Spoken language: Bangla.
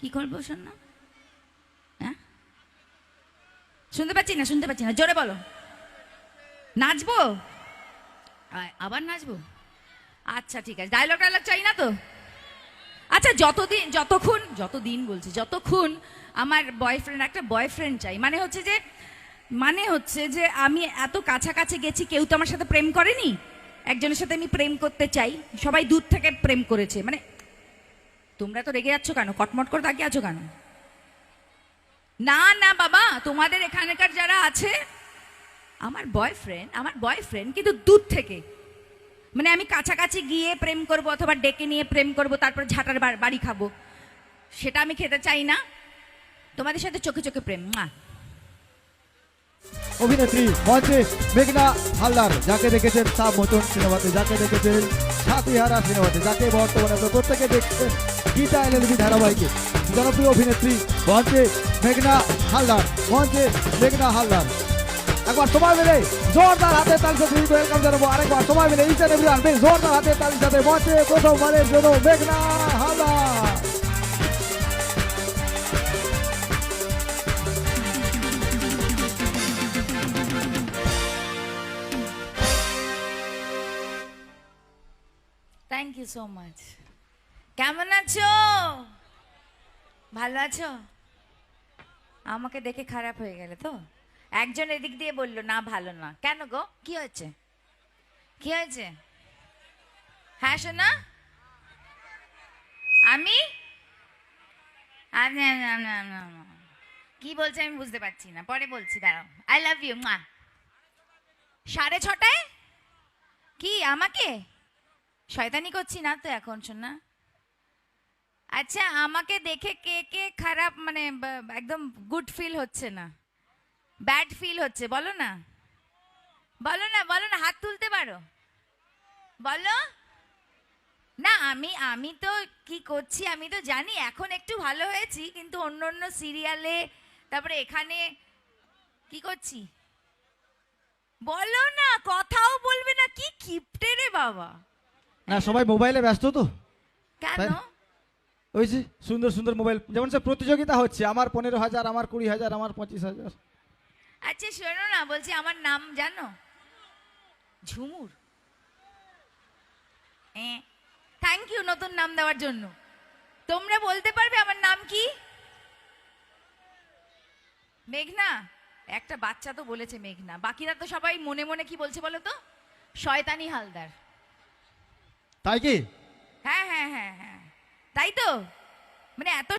কি করবো শোন না? হ্যাঁ, শুনতে পাচ্ছি না, জোরে বলো। নাচবো? আবার নাচবো? আচ্ছা ঠিক আছে, ডায়লগ চাই না তো? আচ্ছা, যতদিন বলছি, যতক্ষণ আমার একটা বয়ফ্রেন্ড চাই, মানে হচ্ছে যে আমি এত কাছাকাছি গেছি, কেউ তো আমার সাথে প্রেম করেনি। একজনের সাথে আমি প্রেম করতে চাই, সবাই দূর থেকে প্রেম করেছে। মানে তোমরা তো রেগে যাচ্ছ কেন? কটমট করে তাকিয়ে আছো কেন? না না বাবা, তোমাদের এখানকার যারা আছে, আমার বয়ফ্রেন্ড কিন্তু দূর থেকে। মানে আমি কাছাকাছি গিয়ে প্রেম করব, অথবা ডেকে নিয়ে প্রেম করব, তারপর ঝাঁটার বাড়ি খাবো, সেটা আমি খেতে চাই না। তোমাদের সাথে চোখে চোখে প্রেম। অভিনেত্রী মঞ্চে মেঘনা হালদার, যাকে দেখেছেন সাব মতন সিনেমাতে, যাকে দেখেছেন সাথীহারা সিনেমাতে, যাকে বর্তমানে আপনারা প্রত্যেকে দেখছেন গীতা এলএলবি ধারাবাহিকে। জনপ্রিয় অভিনেত্রী মঞ্চে মেঘনা হালদার, মঞ্চে মেঘনা হালদার। একবার সময় মিলে জোরদার হাতে তালি সাথে ওয়েলকাম জানাবো। আরেকবার সময় মিলে ইচ এন্ড এভরিওয়ান বেশ জোরদার হাতে তালি সাথে মঞ্চে প্রথমবারের জন্য মেঘনা Haldar. Thank you so much. কেমন আছো? ভালো আছো? আমাকে দেখে খারাপ হয়ে গেলে তো? একজন এদিক দিয়ে বললো না ভালো না। কেন গো, কি হয়েছে? কি হয়েছে? হ্যাঁ শোনা, আমি কি বলছে আমি বুঝতে পারছি না, পরে বলছি, দাঁড়াও। I love you. 6:30? কি আমাকে শয়তানি করছি না তো এখন শোনা? আচ্ছা, আমাকে দেখে কে কে খারাপ, মানে একদম গুড ফিল হচ্ছে না, ব্যাড ফিল হচ্ছে? বলো না, বলো না, হাত তুলতে পারো, বলো না। আমি তো কি করছি আমি তো জানি। এখন একটু ভালো হয়েছি, কিন্তু অন্য অন্য সিরিয়ালে, তারপরে এখানে কি করছি? বলো না, কথাও বলবে না, কি কিপটে রে বাবা। না, সবাই মোবাইলে ব্যস্ত তো। কেন? ওই যে সুন্দর সুন্দর মোবাইল, যেমন সে প্রতিযোগিতা হচ্ছে, আমার 15,000, আমার 20,000, আমার 25,000। আচ্ছা শোনো না, বলছি আমার নাম জানো? ঝুমুর। থ্যাংক ইউ নতুন নাম দেওয়ার জন্য। তোমরা বলতে পারবে আমার নাম কি? মেঘনা। একটা বাচ্চা তো বলেছে মেঘনা, বাকিরা তো সবাই মনে মনে কি বলছে বলো তো? শয়তানি হালদার। তাই কি? হ্যাঁ হ্যাঁ হ্যাঁ হ্যাঁ, তাই তো। মানে এত